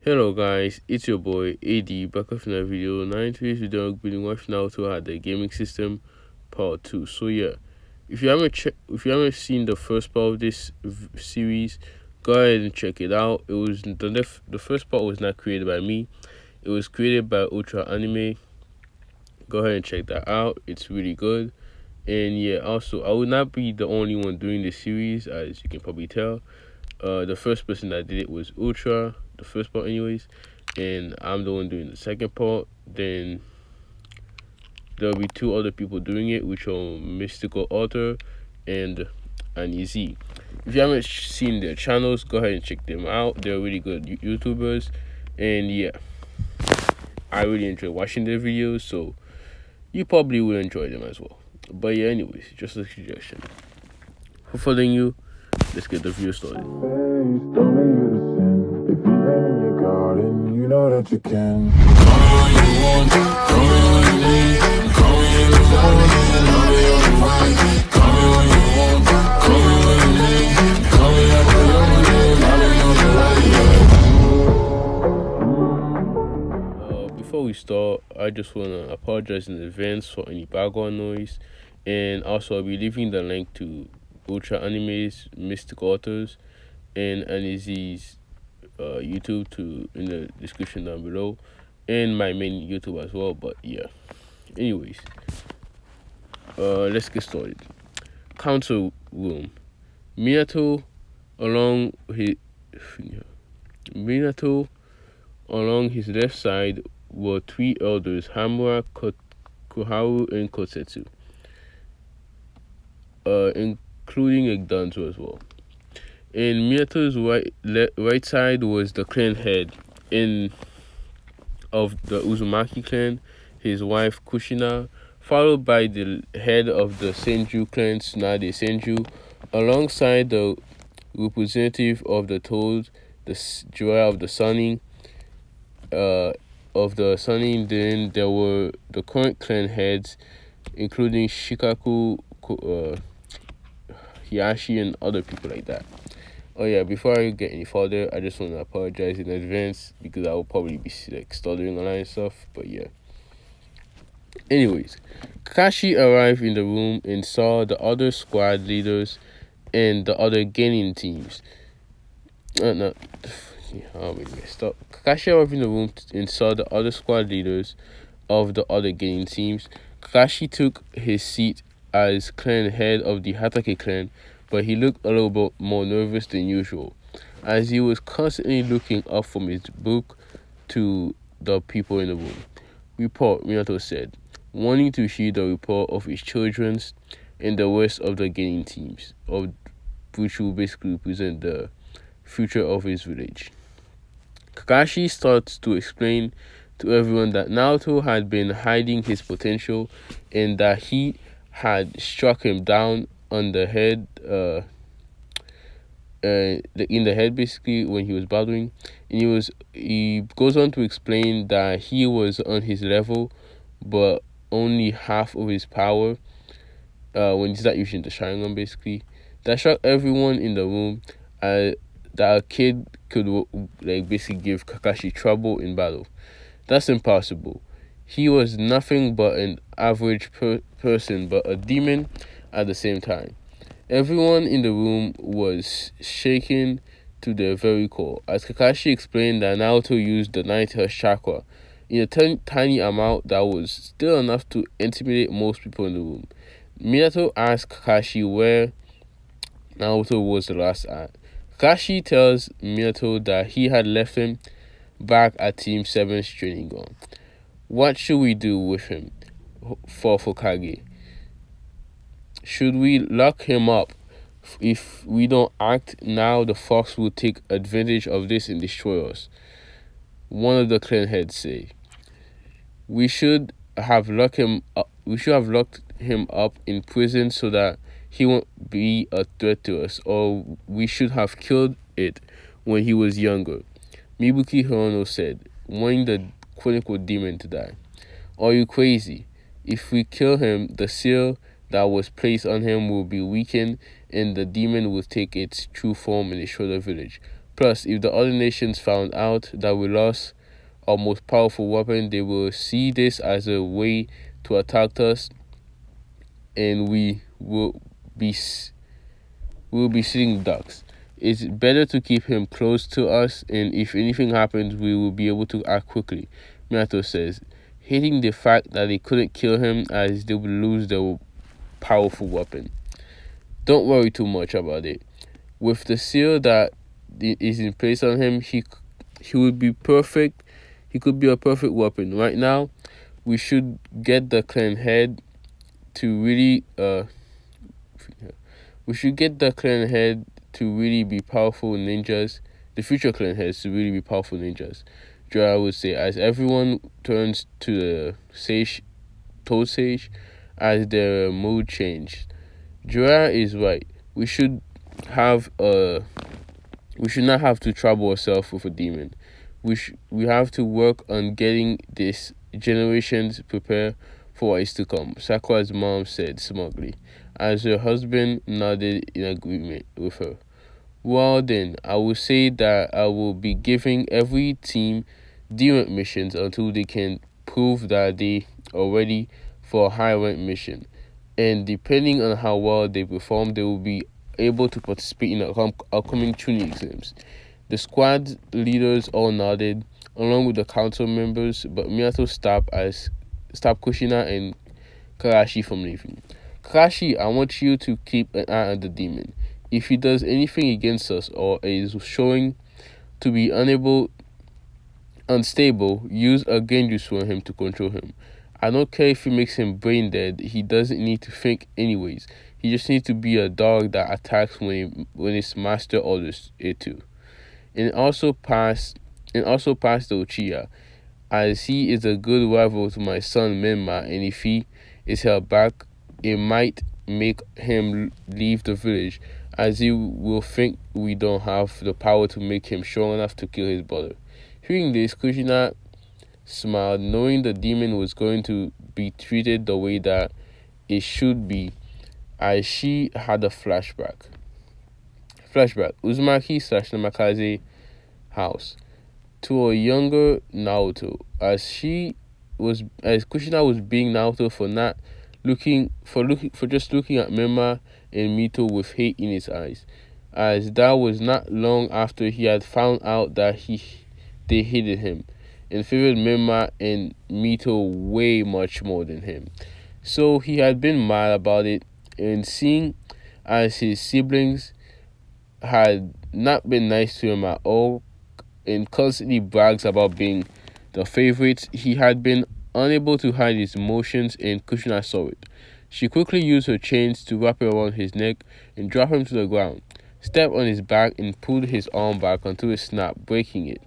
Hello guys, it's your boy AD back with another video. Now in today's video, I'll be watching Naruto at the gaming system part 2. So yeah, if you haven't seen the first part of this series, go ahead and check it out. It was the first part was not created by me. It was created by Ultra Anime. Go ahead and check that out. It's really good. And yeah, also I will not be the only one doing this series, as you can probably tell. The first person that did it was Ultra, the first part anyways, and I'm the one doing the second part. Then there'll be two other people doing it, which are Mystical Author and Uneasy. If you haven't seen their channels, go ahead and check them out. They're really good YouTubers, and yeah, I really enjoy watching their videos, so you probably will enjoy them as well. But yeah, anyways, just a suggestion. For further ado, let's get the video started. If you've been in your garden, you know that you can. Before we start, I just want to apologize in advance for any background noise, and also I'll be leaving the link to Ultra Anime's Mystic Authors and Anizi's YouTube in the description down below, and my main YouTube as well. But yeah, anyways, let's get started. Council room. Minato along his Minato along his left side were three elders: Hamura, Koharu, and Kosetsu, including a Danzo as well. In Minato's right side was the clan head of the Uzumaki clan, his wife Kushina, followed by the head of the Senju clan, Tsunade Senju, alongside the representative of the Toad, the Jiraiya of the Sunning. Then there were the current clan heads, including Shikaku, Hiyashi, and other people like that. Oh yeah, before I get any further, I just want to apologize in advance because I will probably be like stuttering a lot and stuff. But yeah. Anyways, Kakashi arrived in the room and saw the other squad leaders and the other gaining teams. No, I messed up. Kakashi arrived in the room and saw the other squad leaders of the other gaining teams. Kakashi took his seat as clan head of the Hatake clan, but he looked a little bit more nervous than usual, as he was constantly looking up from his book to the people in the room. Report, Minato said, wanting to see the report of his children's and the rest of the gaining teams, which will basically represent the future of his village. Kakashi starts to explain to everyone that Naruto had been hiding his potential and that he had struck him down on the head, in the head basically when he was battling, and he goes on to explain that he was on his level, but only half of his power when he's not using the Sharingan basically. That shocked everyone in the room. That a kid could basically give Kakashi trouble in battle. That's impossible. He was nothing but an average person, but a demon at the same time. Everyone in the room was shaken to their very core, as Kakashi explained that Naruto used the ninth chakra in a tiny amount that was still enough to intimidate most people in the room. Minato asked Kakashi where Naruto was the last at. Kakashi tells Minato that he had left him back at Team 7's training ground. What should we do with him for Hokage? Should we lock him up? If we don't act now, the fox will take advantage of this and destroy us. One of the clan heads say. We should have locked him up in prison so that he won't be a threat to us, or we should have killed it when he was younger, Mibuki Hirono said, wanting the quote-unquote demon to die. Are you crazy? If we kill him, the seal that was placed on him will be weakened and the demon will take its true form and destroy the village. Plus, if the other nations found out that we lost our most powerful weapon, they will see this as a way to attack us, and be we'll be sitting ducks. It's better to keep him close to us, and if anything happens, we will be able to act quickly, Minato says, hating the fact that they couldn't kill him as they would lose their powerful weapon. Don't worry too much about it. With the seal that is in place on him, he would be perfect. He could be a perfect weapon. Right now, we should get the clan head to really be powerful ninjas. The future clan heads to really be powerful ninjas, Jiraiya would say, as everyone turns to the Toad Sage as their mood changed. Jiraiya is right. We should not have to trouble ourselves with a demon. We have to work on getting this generations prepared for what is to come, Sakura's mom said smugly, as her husband nodded in agreement with her. Well then, I will say that I will be giving every team demon missions until they can prove that they are ready for a high rank mission. And depending on how well they perform, they will be able to participate in upcoming tuning exams. The squad leaders all nodded, along with the council members, but Minato stopped Kushina and Kakashi from leaving. Kakashi, I want you to keep an eye on the demon. If he does anything against us or is showing to be unstable, use a genjutsu on him to control him. I don't care if he makes him brain dead, he doesn't need to think anyways. He just needs to be a dog that attacks when his master orders it to. And also pass the Uchiha, as he is a good rival to my son Menma, and if he is held back, it might make him leave the village, as he will think we don't have the power to make him strong enough to kill his brother. Hearing this, Kushina smiled, knowing the demon was going to be treated the way that it should be, as she had a flashback. Uzumaki / Namikaze house to a younger Naruto, as Kushina was being Naruto for just looking at Menma and Mito with hate in his eyes, as that was not long after he had found out that they hated him and favored Menma and Mito way much more than him. So he had been mad about it, and seeing as his siblings had not been nice to him at all and constantly brags about being the favorites, he had been unable to hide his emotions, and Kushina saw it. She quickly used her chains to wrap it around his neck and drop him to the ground, stepped on his back and pulled his arm back until it snapped, breaking it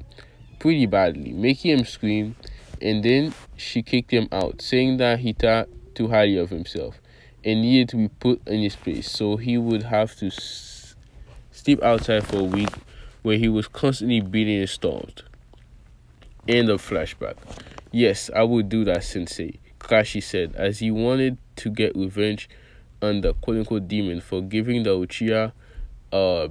pretty badly, making him scream, and then she kicked him out, saying that he thought too highly of himself and needed to be put in his place, so he would have to sleep outside for a week where he was constantly beaten and starved. End of flashback. Yes, I would do that, Sensei, Kakashi said, as he wanted to get revenge on the quote-unquote demon for not giving the Uchiha a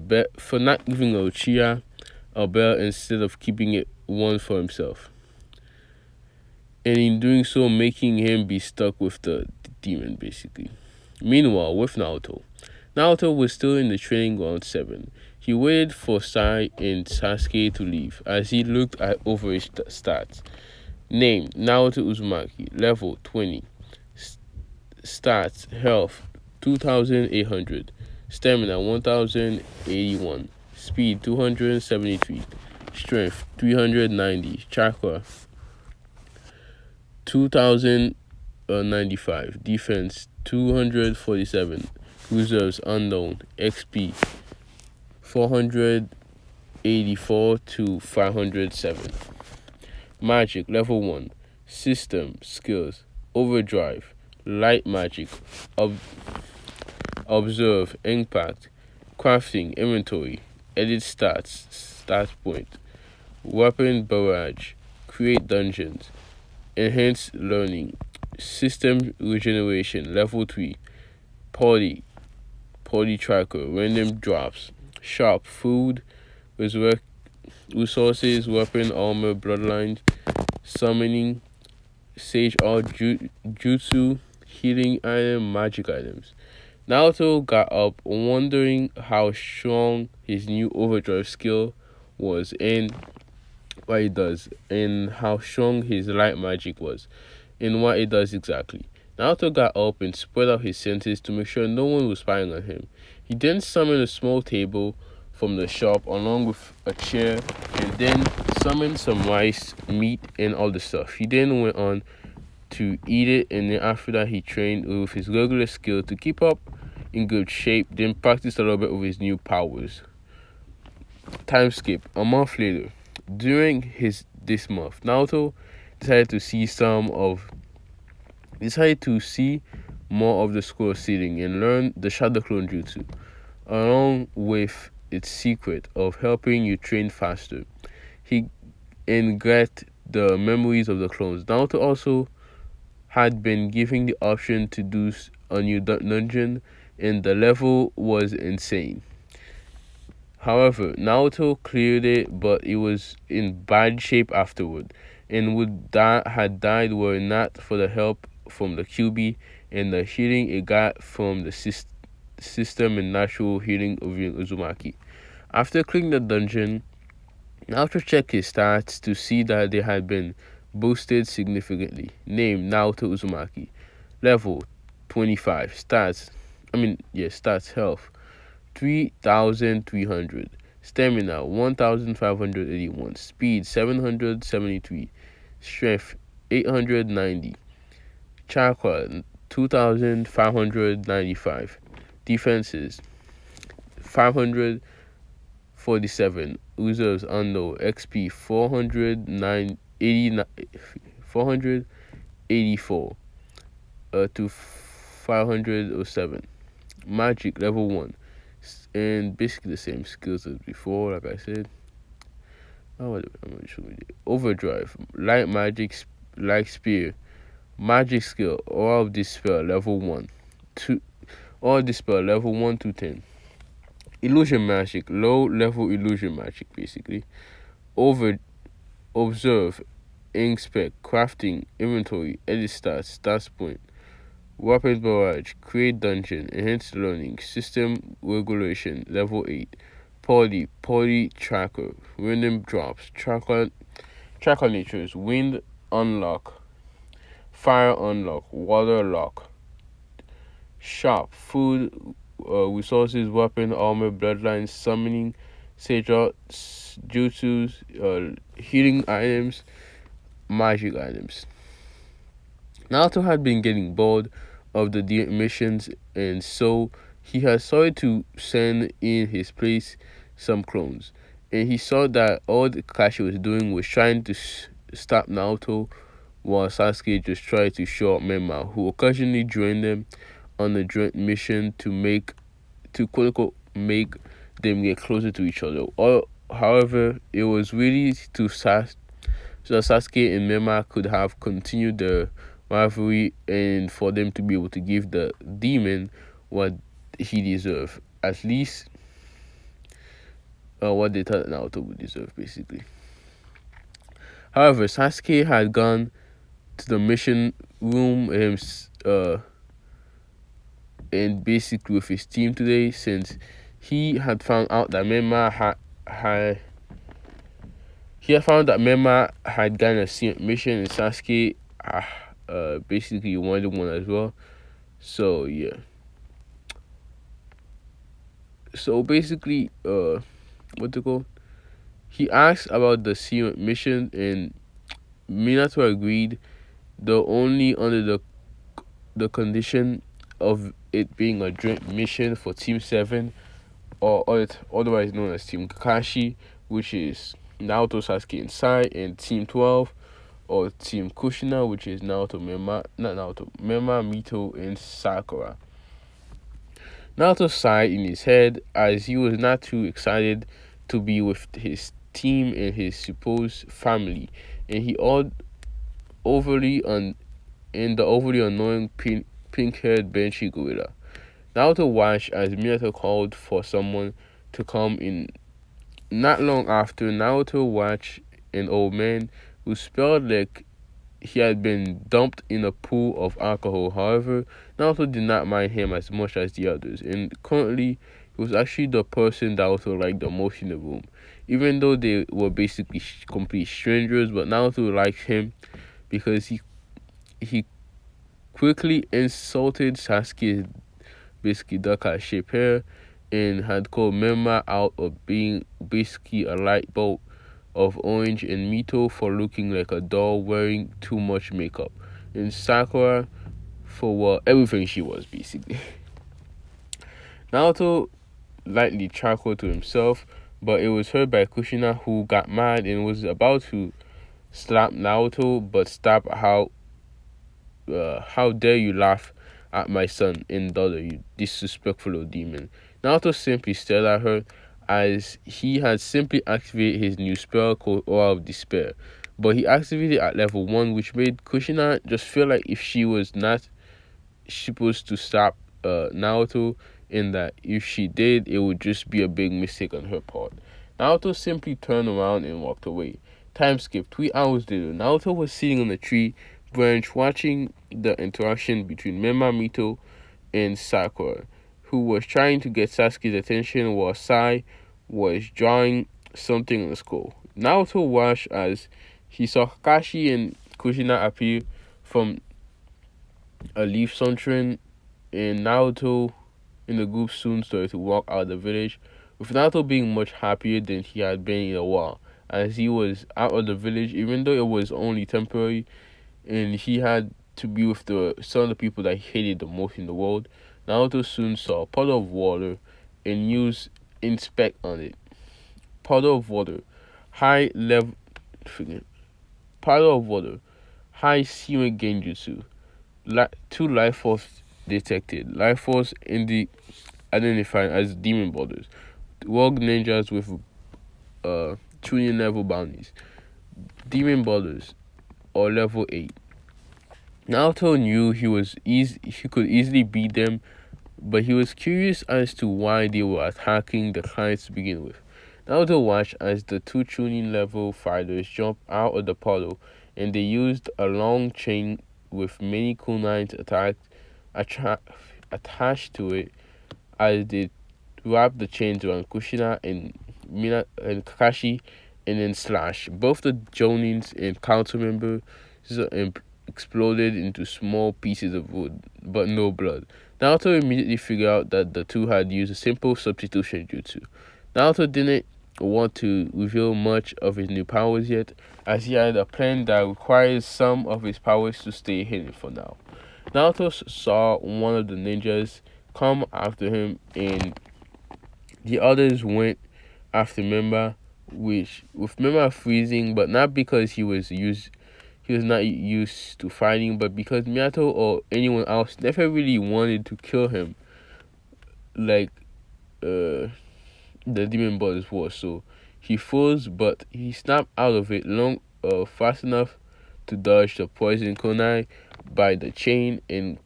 bell instead of keeping it one for himself, and in doing so making him be stuck with the demon basically. Meanwhile, with Naruto was still in the training ground 7. He waited for Sai and Sasuke to leave as he looked over his stats. Name: Naruto Uzumaki. Level: 20. Stats: Health: 2,800. Stamina: 1,081. Speed: 273. Strength: 390. Chakra: 2,095. Defense: 247. Reserves unknown. XP: 484 to 507. Magic: Level 1. System skills: Overdrive. Light magic. Observe. Impact. Crafting. Inventory. Edit stats. Stat point. Weapon barrage. Create dungeons. Enhance learning. System regeneration. Level 3. Party tracker. Random drops. Shop. Food. resources, weapon, armor, bloodlines, summoning, sage art, jutsu, healing item, magic items. Naruto got up, wondering how strong his new overdrive skill was and what it does, and how strong his light magic was, and what it does exactly. Naruto got up and spread out his senses to make sure no one was spying on him. He then summoned a small table from the shop along with a chair and then summoned some rice, meat, and all the stuff. He then went on to eat it, and then after that he trained with his regular skill to keep up in good shape, then practiced a little bit with his new powers. Time skip. A month later, during his this month, Naruto decided to see some of decided to see more of the scroll sealing and learn the Shadow Clone Jutsu, along with its secret of helping you train faster. He and get the memories of the clones. Naruto also had been given the option to do a new dungeon, and the level was insane. However, Naruto cleared it, but it was in bad shape afterward, and had died were it not for the help from the QB and the healing it got from the system and natural healing of Uzumaki. After clearing the dungeon, Naruto checked his stats to see that they had been boosted significantly. Name Naruto Uzumaki. Level 25. Stats health 3,300. Stamina 1,581. Speed 773. Strength 890. Chakra 2,595. Defenses 547. Reserves unknown. XP 484 to 507. Magic level 1. And basically the same skills as before, like I said. Overdrive. Light magic, light spear. Magic skill. All of dispel level 1. 2. All dispel level 1 to 10. Illusion magic. Low level illusion magic, basically. Observe. Inspect. Crafting. Inventory. Edit stats point. Weapons barrage, create dungeon, enhanced learning, system regulation, level 8, poly tracker, random drops, tracker natures, wind unlock, fire unlock, water lock, shop, food, resources, weapon, armor, bloodlines, summoning, sage arts, jutsus, healing items, magic items. Naruto had been getting bored of the missions, and so he had started to send in his place some clones. And he saw that all the Kakashi was doing was trying to stop Naruto, while Sasuke just tried to show up Menma, who occasionally joined them on a joint mission to quote unquote make them get closer to each other. However, it was really so that Sasuke and Menma could have continued the rivalry, and for them to be able to give the demon what he deserved, at least what they thought Naruto would deserve, basically. However, Sasuke had gone to the mission room and basically with his team today, since he had found out that Menma had gotten a secret mission, and Sasuke basically wanted one as well. So yeah. So basically, what to call? He asked about the secret mission, and Minato agreed, though only under the condition of it being a joint mission for Team 7, or otherwise known as Team Kakashi, which is Naruto, Sasuke, and Sai, and Team 12, or Team Kushina, which is Menma, Mito, and Sakura. Naruto sighed in his head as he was not too excited to be with his team and his supposed family, and he overly in the overly annoying pink-haired Benchy gorilla. Naruto watched as Minato called for someone to come in Not long after, Naruto watched an old man who smelled like he had been dumped in a pool of alcohol. However, Naruto did not mind him as much as the others, and currently, he was actually the person Naruto liked the most in the room. Even though they were basically complete strangers, but Naruto liked him because he quickly insulted Sasuke's basically duck shaped hair and had called Mema out of being basically a light bulb of orange and Mito for looking like a doll wearing too much makeup, and Sakura for everything she was basically. Naruto lightly chuckled to himself, but it was heard by Kushina, who got mad and was about to slap Naruto, but stop. How dare you laugh at my son and daughter, you disrespectful old demon. Naruto simply stared at her as he had simply activated his new spell called Aura of Despair. But he activated it at level 1, which made Kushina just feel like if she was not supposed to stop Naruto, and that if she did, it would just be a big mistake on her part. Naruto simply turned around and walked away. Time skipped. 3 hours later, Naruto was sitting on a tree branch watching the interaction between Mema, Mito, and Sakura, who was trying to get Sasuke's attention while Sai was drawing something on the skull. Naruto watched as he saw Kakashi and Kushina appear from a leaf sunken, and Naruto and the group soon started to walk out of the village, with Naruto being much happier than he had been in a while, as he was out of the village, even though it was only temporary, and he had to be with some of the people that he hated the most in the world. Naruto soon saw a puddle of water and used inspect on it. Puddle of water, high level, puddle of water, high searing genjutsu. Two life force detected. Life force identified as demon borders. Rogue ninjas with tuning level bounties. Demon borders or level 8. Naruto knew he could easily beat them, but he was curious as to why they were attacking the clients to begin with. Naruto watched as the two tuning level fighters jumped out of the puddle, and they used a long chain with many kunais attached to it as they wrapped the chains around Kushina and Kakashi, and then slash. Both the Jonins and council members exploded into small pieces of wood, but no blood. Naruto immediately figured out that the two had used a simple substitution jutsu. Naruto didn't want to reveal much of his new powers yet, as he had a plan that requires some of his powers to stay hidden for now. Naruto saw one of the ninjas come after him, and the others went after Memba, which with Memba freezing, but not because he was not used to fighting, but because Minato or anyone else never really wanted to kill him like the Demon Brothers was. So he froze, but he snapped out of it fast enough to dodge the poison kunai by the chain, and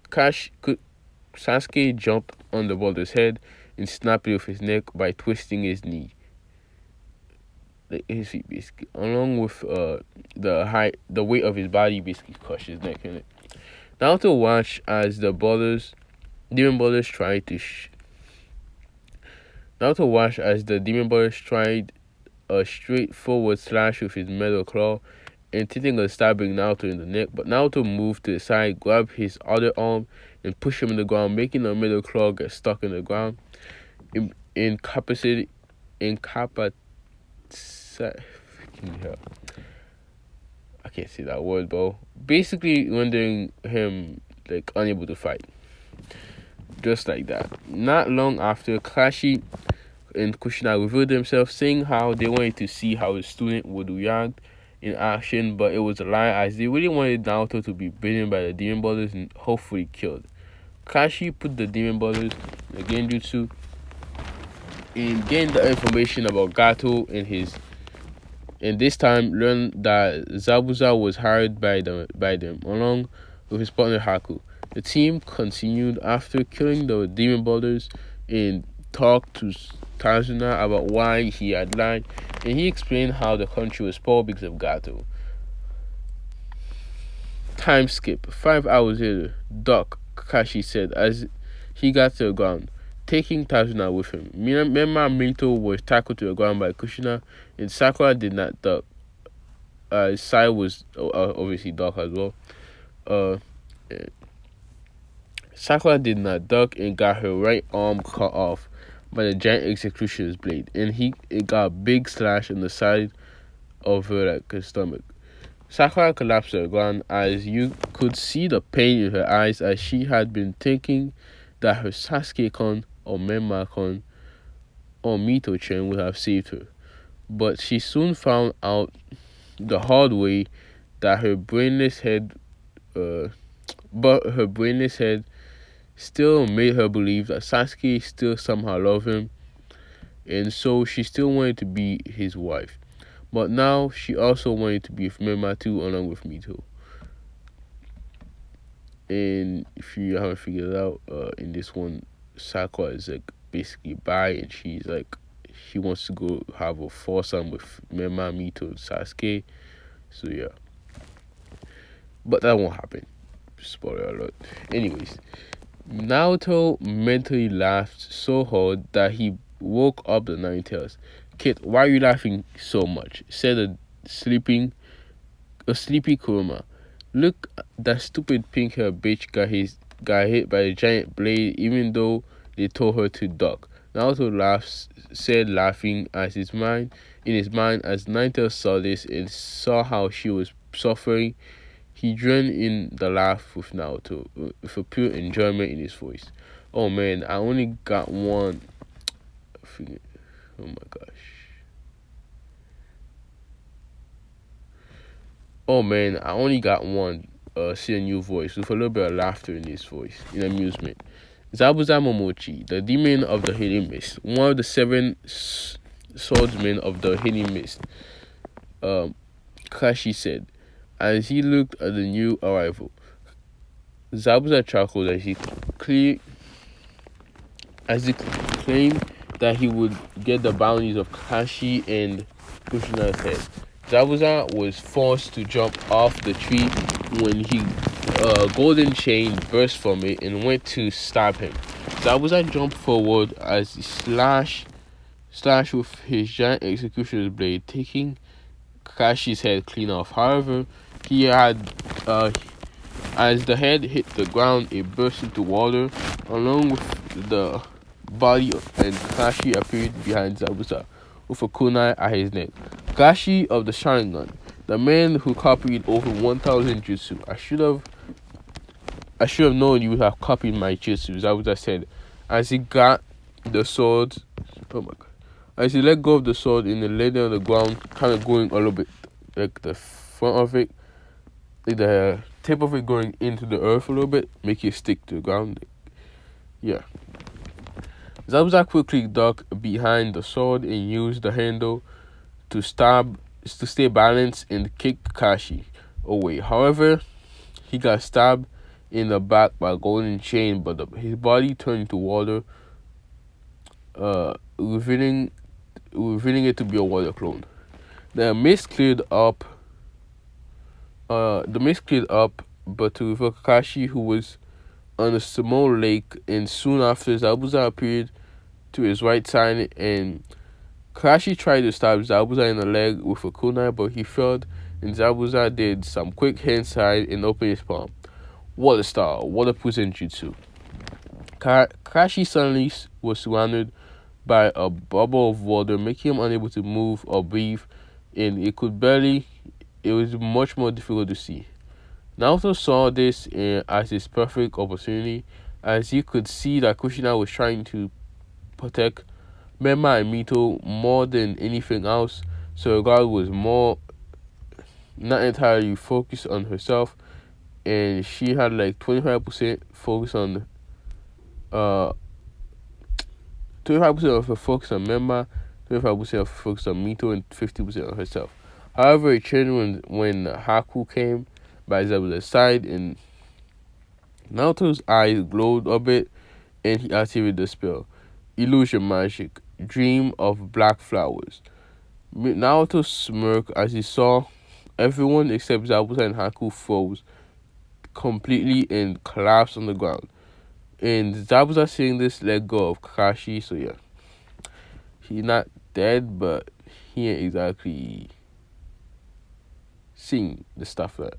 Sasuke jumped on the brother's head and snapped it with his neck by twisting his knee. His feet basically, along with the weight of his body basically crushed his neck in it. Naruto watched as demon brothers tried to. Naruto watched as the demon brothers tried a straightforward slash with his metal claw, intending on stabbing Naruto in the neck. But Naruto moved to the side, grabbed his other arm, and pushed him in the ground, making the metal claw get stuck in the ground. Incapacitated. I can't say that word, bro. Basically, rendering him like unable to fight, just like that. Not long after, Kakashi and Kushina revealed themselves, saying how they wanted to see how his student would react in action, but it was a lie, as they really wanted Naruto to be beaten by the Demon Brothers and hopefully killed. Kakashi put the Demon Brothers in the Genjutsu and gained the information about Gato and this time learned that Zabuza was hired by them along with his partner Haku. The team continued after killing the Demon Brothers and talked to Tazuna about why he had lied, and he explained how the country was poor because of Gato. Time skip. 5 hours later, Doc, Kakashi said as he got to the ground, taking Tazuna with him. Mema Mito was tackled to the ground by Kushina, and Sakura did not duck. Sai was obviously Doc as well. Uh, Sakura did not duck and got her right arm cut off by the giant executioner's blade, and it got a big slash on the side of her stomach. Sakura collapsed to the ground as you could see the pain in her eyes as she had been thinking that her Sasuke-kun or Menma-kun or Mito-chan would have saved her. But she soon found out the hard way that her brainless head still made her believe that Sasuke still somehow loved him, and so she still wanted to be his wife. But now she also wanted to be with Menma too, along with Mito. And if you haven't figured it out, in this one, Sakura is basically bi, and she wants to go have a foursome with Menma, Mito, and Sasuke. So yeah, but that won't happen. Spoiler alert. Anyways, Naruto mentally laughed so hard that he woke up the Nine Tails. "Kid, why are you laughing so much?" said a sleepy Kurama. "Look, that stupid pink-haired bitch got hit by a giant blade even though they told her to duck." Naruto said laughing in his mind as Ninetales saw this and saw how she was suffering. He joined in the laugh with Naruto, with a pure enjoyment in his voice. "Oh man, I only got one." Oh my gosh. "Oh man, I only got one." See a new voice with a little bit of laughter in his voice, in amusement. "Zabuza Momochi, the demon of the hidden mist, one of the seven swordsmen of the hidden mist," Kashi said, as he looked at the new arrival. Zabuza chuckled as he claimed that he would get the bounties of Kashi and Kushina's head. Zabuza was forced to jump off the tree when golden chain burst from it and went to stab him. Zabuza jumped forward as he slashed with his giant executioner's blade, taking Kakashi's head clean off. However, as the head hit the ground, it burst into water along with the body, and Kakashi appeared behind Zabuza with a kunai at his neck. "Kakashi of the Sharingan, the man who copied over 1,000 jutsu. I should have known you would have copied my jutsu," Zabuza said as he got the sword. Oh my god. As he let go of the sword and then laid it on the ground, kind of going a little bit like the front of it, like the tip of it going into the earth a little bit, make it stick to the ground. Yeah. Zabuza quickly ducked behind the sword and used the handle to stay balanced and kick Kakashi away. However, he got stabbed in the back by a golden chain, but his body turned into water, revealing it to be a water clone. The mist cleared up, but to reveal Kakashi, who was on a small lake, and soon after Zabuza appeared to his right side, and Kakashi tried to stab Zabuza in the leg with a kunai, but he failed, and Zabuza did some quick hand side and opened his palm. Water Star, Water Poison Jutsu. Kakashi suddenly was surrounded by a bubble of water, making him unable to move or breathe, and it was much more difficult to see. Naruto saw this as his perfect opportunity, as he could see that Kushina was trying to protect Menma and Mito more than anything else, so her god was not entirely focused on herself, and she had 25% focus on 25% of her focus on Menma, 25% of her focus on Mito, and 50% on herself. However, it changed when Haku came by Zabuza's side, and Naruto's eyes glowed a bit, and he activated the spell. illusion magic, dream of black flowers. Naruto smirked as he saw everyone except Zabuza and Haku froze completely and collapsed on the ground. And Zabuza seeing this let go of Kakashi, so yeah. He's not dead, but he ain't exactly seeing the stuff that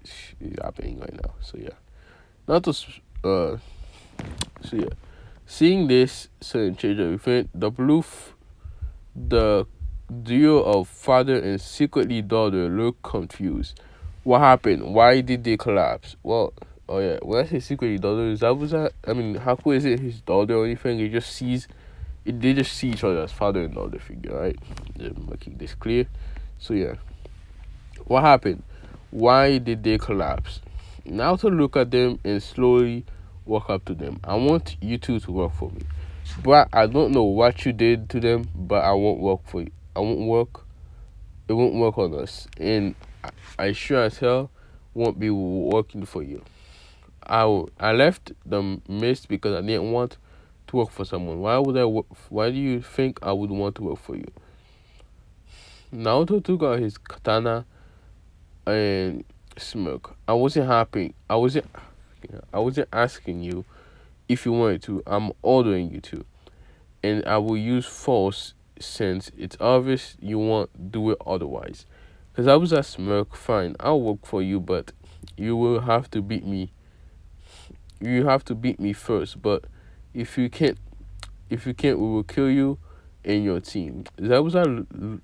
is happening right now. So yeah. Not to so yeah. Seeing this sudden change of event, the duo of father and secretly daughter look confused. What happened? Why did they collapse? Well, oh yeah, when I say secretly daughter, I mean, Haku isn't his daughter or anything. They just see each other as father and daughter figure, right? Making this clear. So yeah, what happened? Why did they collapse? Now to look at them and slowly walk up to them. I want you two to work for me. But I don't know what you did to them, but I won't work for you. I won't work. It won't work on us. And I sure as hell won't be working for you. I left the mist because I didn't want to work for someone. Why would I work? Why do you think I would want to work for you? Naruto took out his katana and smirked. I wasn't happy. I wasn't asking you if you wanted to. I'm ordering you to, and I will use force since it's obvious you won't do it otherwise. Cause I was at smirk. Fine, I'll work for you, but you will have to beat me. You have to beat me first. But if you can't, we will kill you and your team. Zabuza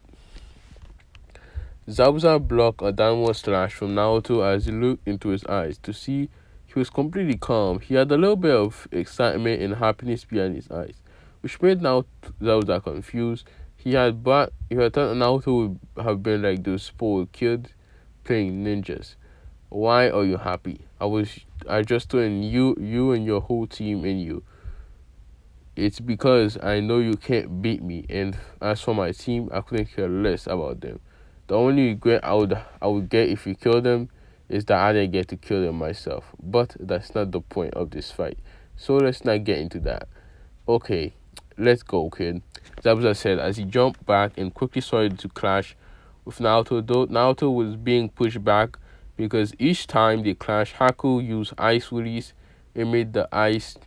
blocked a downward slash from Naruto as he looked into his eyes to see he was completely calm. He had a little bit of excitement and happiness behind his eyes, which made Zabuza confused. He had thought Naruto would have been like those spoiled kids playing ninjas. Why are you happy? I just told you and your whole team and you. It's because I know you can't beat me, and as for my team, I couldn't care less about them. The only regret I would get if you kill them is that I didn't get to kill them myself. But that's not the point of this fight. So let's not get into that. Okay, let's go, kid. Zabuza said as he jumped back and quickly started to clash with Naruto. Though Naruto was being pushed back because each time they clashed, Haku used ice release and made the ice,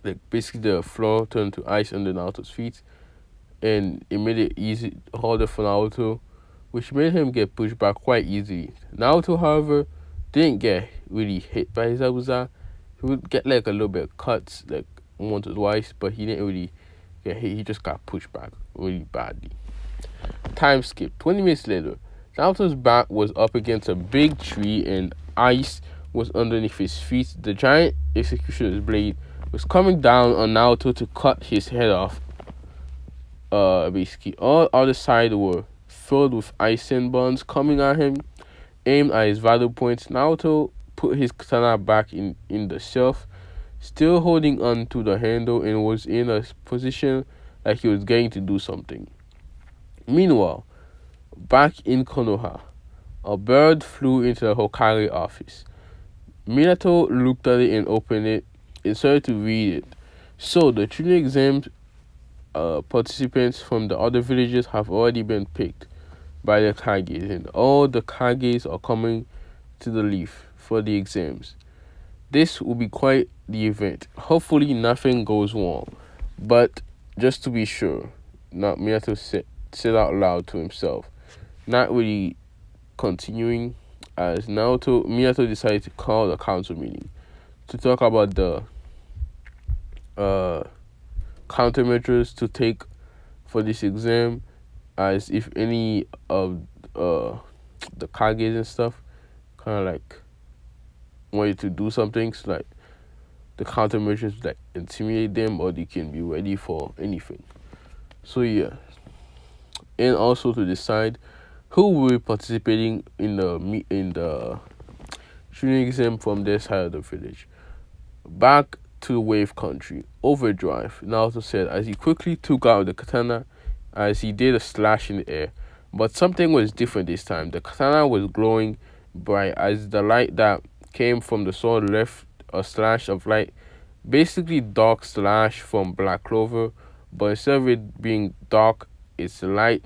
like basically the floor turned to ice under Naruto's feet, and it made it harder for Naruto, which made him get pushed back quite easily. Naruto, however, didn't get really hit by Zabuza. He would get like a little bit of cuts, like once or twice, but he didn't really get hit. He just got pushed back really badly. Time skip. 20 minutes later, Naruto's back was up against a big tree and ice was underneath his feet. The giant executioner's blade was coming down on Naruto to cut his head off. Basically, all other side were filled with ice and buns coming at him, aimed at his vital points. Naruto put his katana back in the shelf, still holding on to the handle, and was in a position like he was going to do something. Meanwhile, back in Konoha, a bird flew into the Hokage office. Minato looked at it and opened it and started to read it. So, the training exams participants from the other villages have already been picked by the Kages, and all the Kages are coming to the leaf for the exams. This will be quite the event. Hopefully nothing goes wrong, but just to be sure, Minato said out loud to himself, not really continuing, as Minato decided to call a council meeting to talk about the countermeasures to take for this exam, as if any of the Kages and stuff kind of like wanted to do something, so like the countermeasures like intimidate them, or they can be ready for anything. So yeah, and also to decide who will be participating in the shooting exam from their side of the village. Back to Wave Country, Overdrive, Naruto said as he quickly took out the katana as he did a slash in the air. But something was different this time. The katana was glowing bright as the light that came from the sword left a slash of light Basically Dark Slash from Black Clover, but instead of it being dark, it's light.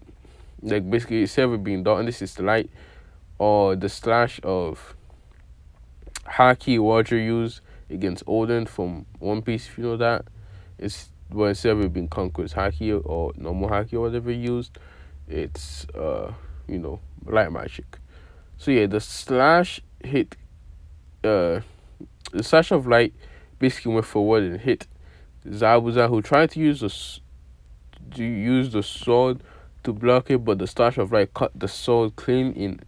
Like basically instead of it being dark, and this is the light, or the slash of Haki Roger used against Odin from One Piece, if you know that. It's well instead of it being Conqueror's Haki or normal Haki or whatever he used, it's light magic. So yeah, uh the slash of light basically went forward and hit Zabuza, who tried to use the sword to block it, but the slash of light cut the sword clean in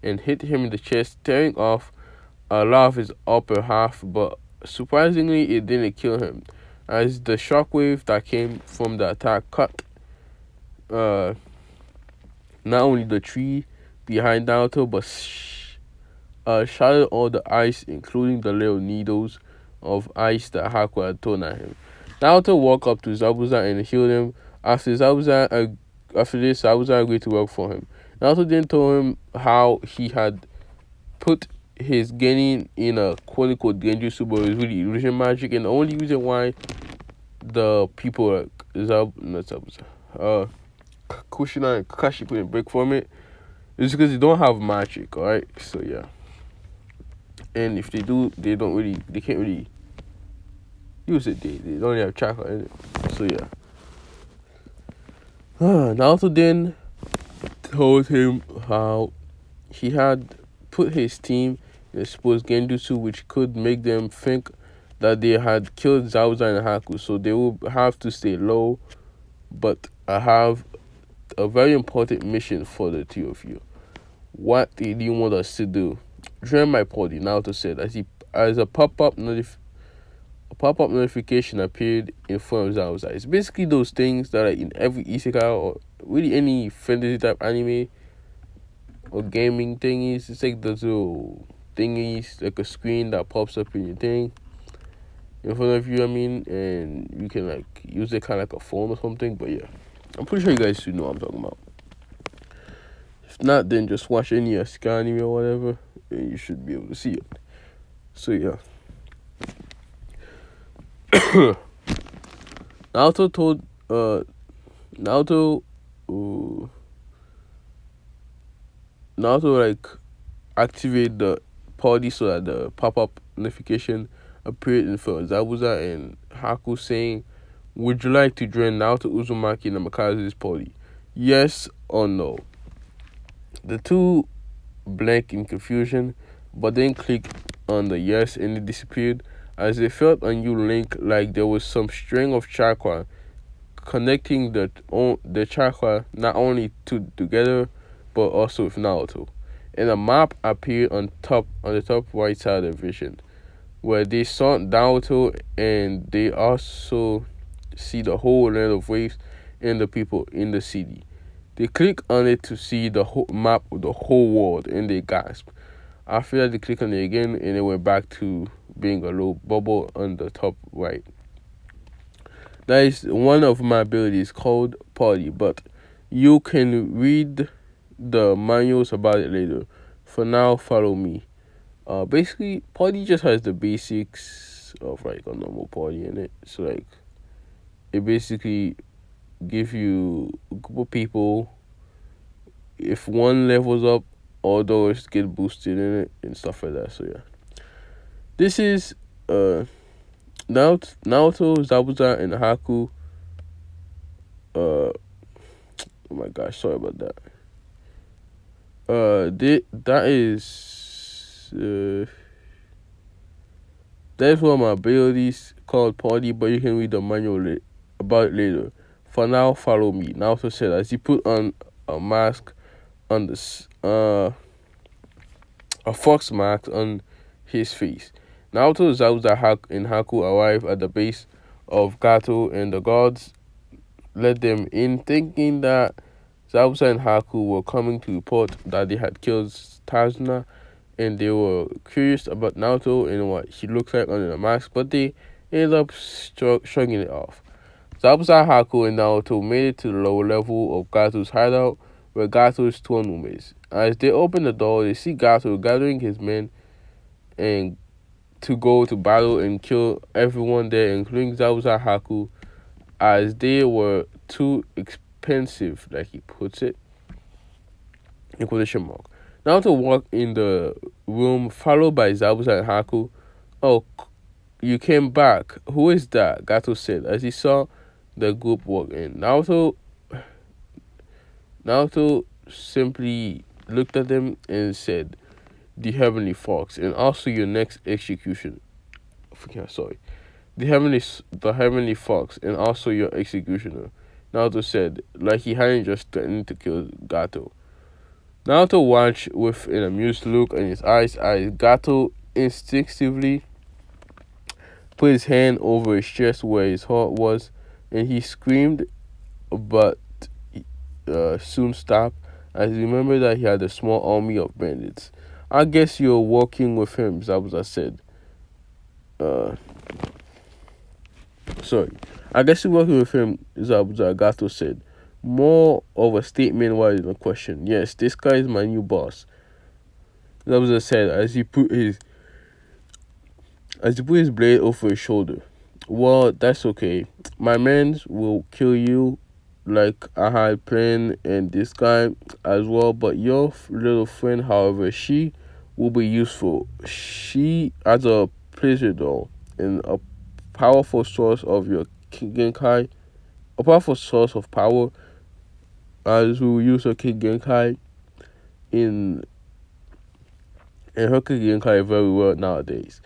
and hit him in the chest, tearing off a lot of his upper half, but surprisingly it didn't kill him, as the shockwave that came from the attack cut uh not only the tree behind Naruto, but shattered all the ice, including the little needles of ice that Haku had thrown at him. Naruto walked up to Zabuza and healed him. After this, Zabuza agreed to work for him. Naruto then told him how he had put his genin in a quote unquote genjutsu, but it was really illusion magic, and the only reason why the people like Kushina and Kakashi couldn't break from it is because they don't have magic, alright? So yeah. And if they do, they can't really use it. They don't really have chakra in it. So yeah. Naruto then told him how he had put his team in a supposed genjutsu, which could make them think that they had killed Zabuza and Haku, so they will have to stay low. But I have a very important mission for the two of you. What did you want us to do? Join my party, Naruto said, as a pop-up notification appeared in front of Zabuza. It's basically those things that are in every isekai or really any fantasy type anime or gaming thingies. It's like those little thingies, like a screen that pops up in your thing in front of you, and you can like use it kind of like a phone or something. But yeah, I'm pretty sure you guys should know what I'm talking about. If not, then just watch any isekai anime or whatever, and you should be able to see it. So yeah. Naruto told Naruto like activate the party so that the pop-up notification appeared in front of Zabuza and Haku, saying, "Would you like to join Naruto, Uzumaki, and Makazu's party? Yes or no?" The two blank in confusion, but then clicked on the yes, and it disappeared as they felt a new link, like there was some string of chakra connecting the chakra not only together but also with Naruto. And a map appeared on the top right side of the vision, where they saw Naruto, and they also see the whole land of waves and the people in the city. They click on it to see the whole map of the whole world, and they gasp. After that, they click on it again, and it went back to being a little bubble on the top right. That is one of my abilities called Party, but you can read the manuals about it later. For now, follow me. Basically, Party just has the basics of like a normal party in it. So like, it basically give you a group of people. If one levels up, all those get boosted in it and stuff like that. So yeah, this is Naruto, Zabuza, and Haku. Oh my gosh, sorry about that. That is one of my abilities called Party, but you can read the manual about it later. For now, follow me. Naruto said as he put on a mask on a fox mask on his face. Naruto, Zabuza, and Haku arrive at the base of Gato, and the guards let them in, thinking that Zabuza and Haku were coming to report that they had killed Tazuna, and they were curious about Naruto and what he looked like under the mask, but they ended up shrugging it off. Zabuza, Haku, and Naruto made it to the lower level of Gato's hideout, where Gato's throne room is. As they open the door, they see Gato gathering his men and to go to battle and kill everyone there, including Zabuza Haku, as they were too expensive, like he puts it, in quotation mark. Naruto walked in the room, followed by Zabuza and Haku. Oh, you came back. Who is that? Gato said as he saw the group walk in. Naruto simply looked at them and said, "The Heavenly Fox, and also your next execution." Sorry. The Heavenly Fox, and also your executioner. Naruto said, like he hadn't just threatened to kill Gato. Naruto watched with an amused look in his eyes as Gato instinctively put his hand over his chest where his heart was, and he screamed, but soon stopped as he remembered that he had a small army of bandits. I guess you're working with him, Zabuza said. Uh, sorry. I guess you're working with him, Zabuza, Gato said. More of a statement rather than a question. Yes, this guy is my new boss, Zabuza said as he put his blade over his shoulder. Well, that's okay. My men will kill you like I had planned, and this guy as well, but your little friend, however, she will be useful. She has a pleasure doll and a powerful source of your Genkai, a powerful source of power, as we will use her Genkai in her Genkai very well nowadays.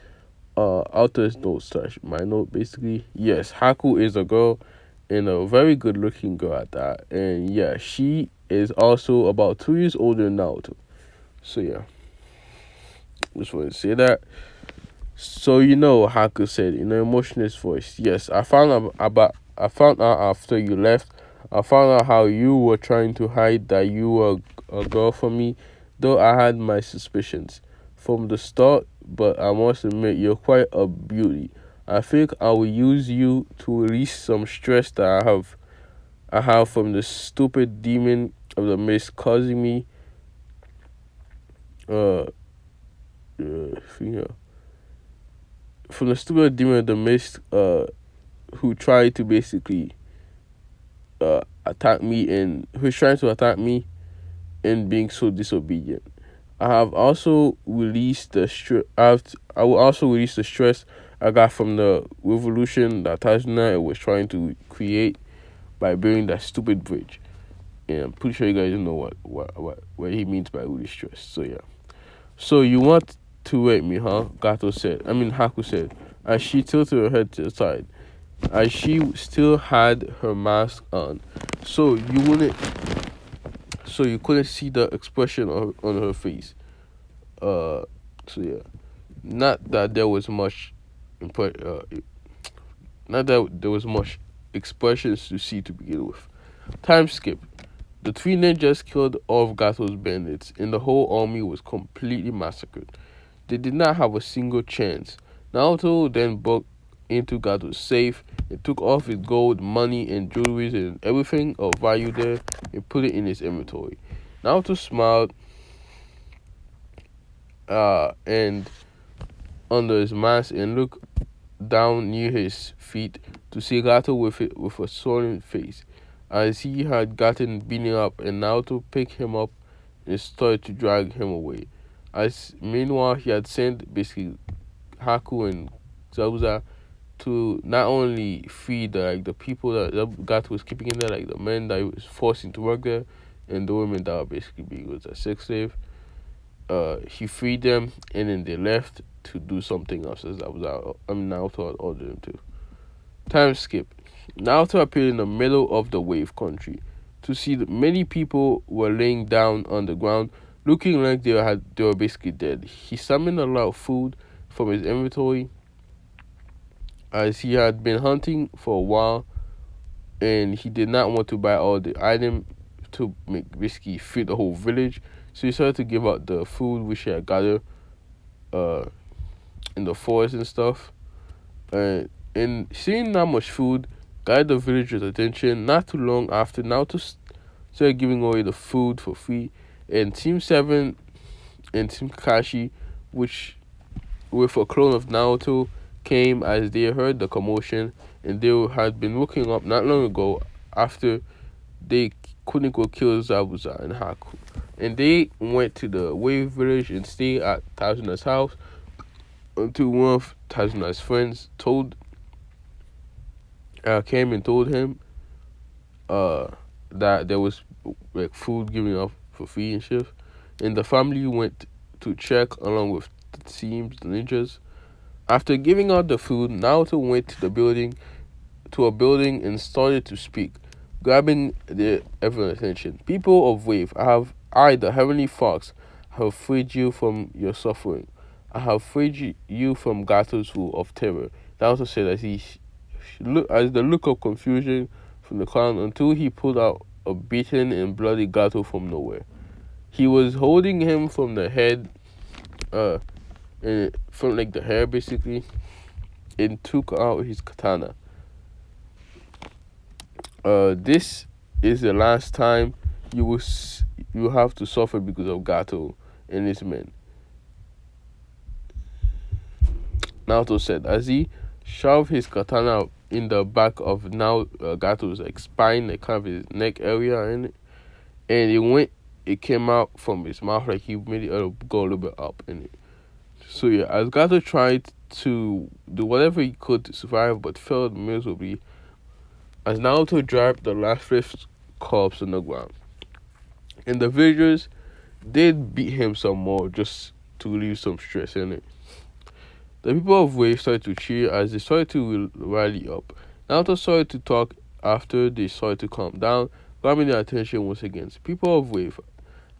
Author's note slash my note basically. Yes, Haku is a girl and a very good looking girl at that. And yeah, she is also about 2 years older than Naruto. So yeah, just want to say that. So Haku said in an emotionless voice, "Yes, I found out after you left. I found out how you were trying to hide that you were a girl from me, though I had my suspicions from the start, but I must admit you're quite a beauty. I think I will use you to release some stress that I have from the stupid demon of the mist causing me uh, from the stupid demon of the mist who tried to basically attack me and who's trying to attack me and being so disobedient. I have also released the I will also release the stress I got from the revolution that Tajuna was trying to create by building that stupid bridge. And I'm pretty sure you guys know what he means by release stress. So yeah. So you want to rape me, huh? Haku said, as she tilted her head to the side, as she still had her mask on. So you couldn't see the expression on her face. So yeah, not that there was much, not that there was much expressions to see to begin with. Time skip. The three ninjas killed all of Gato's bandits, and the whole army was completely massacred. They did not have a single chance. Naruto then broke into Gato's safe and took off his gold, money, and jewelry and everything of value there and put it in his inventory. Naruto smiled and under his mask and looked down near his feet to see Gato with a swollen face, as he had gotten beaten up, and Naruto picked him up and started to drag him away. As meanwhile he had sent basically Haku and Zabuza to not only free the people that Gato was keeping in there, like the men that he was forcing to work there, and the women that were basically being a sex slave. He freed them, and then they left to do something else. As Naruto had ordered them to. Time skip. Naruto appeared in the middle of the wave country to see that many people were laying down on the ground, looking like they were basically dead. He summoned a lot of food from his inventory, as he had been hunting for a while, and he did not want to buy all the items to basically feed the whole village. So he started to give out the food which he had gathered in the forest and stuff. And seeing that much food got the villagers' attention. Not too long after, Naruto started giving away the food for free. And Team 7 and Team Kakashi, which with a clone of Naruto came as they heard the commotion, and they had been looking up not long ago after they couldn't go kill Zabuza and Haku. And they went to the Wave Village and stayed at Tazuna's house until one of Tazuna's friends came and told him uh, that there was like food given up for free and shit. And the family went to check along with the teams, the ninjas. After giving out the food, Naruto went to a building and started to speak, grabbing everyone's attention. People of Wave, I, the Heavenly Fox, have freed you from your suffering. I have freed you from Gato's rule of terror. Naruto said as the look of confusion from the clown until he pulled out a beaten and bloody Gato from nowhere. He was holding him from the head, and from like the hair basically, and took out his katana. This is the last time you have to suffer because of Gato and his men. Naruto said as he shoved his katana in the back of Gato's like spine, like kind of his neck area in it, and it came out from his mouth like he made it go a little bit up in it. So yeah, as Gato tried to do whatever he could to survive but failed miserably, as Naruto dropped the lifeless corpse on the ground. And the villagers did beat him some more just to relieve some stress in it. The people of Wave started to cheer as they started to rally up. Naruto started to talk after they started to calm down, grabbing their attention once again. People of Wave,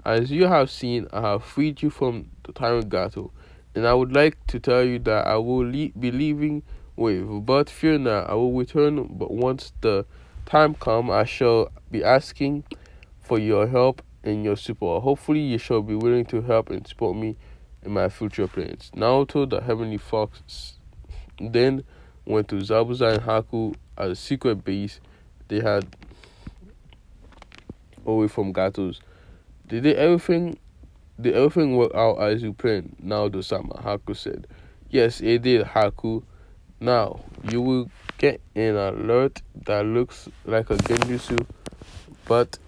as you have seen, I have freed you from the tyrant Gato, and I would like to tell you that I will be leaving Wave, but fear not, I will return, but once the time comes, I shall be asking for your help and your support. Hopefully, you shall be willing to help and support me in my future plans. Naruto, the Heavenly Fox, then went to Zabuza and Haku at a secret base they had away from Gato's. Did everything work out as you planned? Naruto-sama, Haku said. Yes, it did, Haku. Now, you will get an alert that looks like a genjutsu, but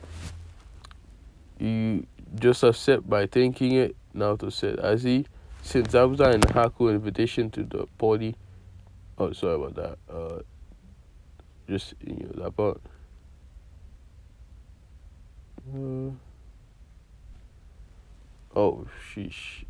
you just upset by thinking it, Naruto said, as he sent Zabuza and Haku an invitation to the party. Oh, sorry about that. Just, that part. Oh, sheesh.